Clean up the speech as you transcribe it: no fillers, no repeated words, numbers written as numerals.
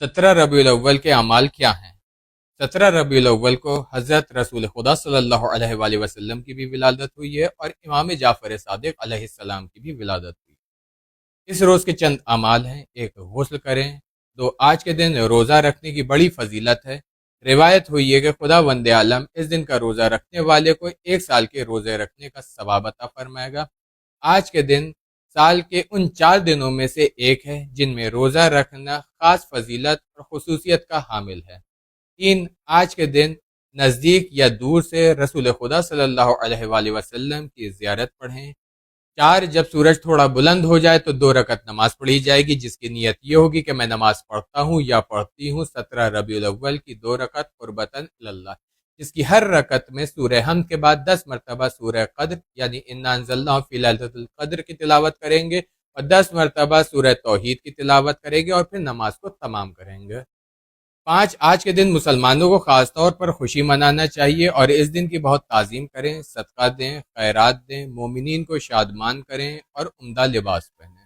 17 रबीउल अव्वल के अमाल क्या हैं? 17 रबीउल अव्वल को हज़रत रसूल खुदा सल्लल्लाहु अलैहि वसल्लम की भी विलादत हुई है और इमाम जाफ़र सादिक अलैहिस्सलाम की भी विलादत हुई है। इस रोज़ के चंद अमाल हैं। एक, गुस्ल करें। दो, आज के दिन रोज़ा रखने की बड़ी फजीलत है। रिवायत हुई है कि खुदा वंदे आलम इस दिन का रोज़ा रखने वाले को 1 साल के रोज़े रखने का सवाब अता फरमाएगा। आज के दिन साल के उन 4 दिनों में से एक है जिनमें रोज़ा रखना खास फजीलत और खसूसियत का हामिल है। 3, आज के दिन नज़दीक या दूर से रसूल खुदा सल्लल्लाहु अलैहि वसल्लम की ज़ियारत पढ़ें। 4, जब सूरज थोड़ा बुलंद हो जाए तो 2 रकत नमाज पढ़ी जाएगी, जिसकी नीयत ये होगी कि मैं नमाज पढ़ता हूँ या पढ़ती हूँ 17 रबीउल अव्वल की 2 रकत कुर्बतन इलल्लाह, जिसकी हर रकत में सूरह हमद के बाद 10 मरतबा सूरह कद्र यानी इन्ना अंज़लनाहु फी लैलतुल क़द्र की तिलावत करेंगे और 10 मरतबा सूरह तौहीद की तिलावत करेंगे और फिर नमाज को तमाम करेंगे। 5, आज के दिन मुसलमानों को ख़ास तौर पर खुशी मनाना चाहिए और इस दिन की बहुत ताज़ीम करें, सदका दें, खैरात दें, मोमिनीन को शादमान करें और उम्दा लिबास पहनें।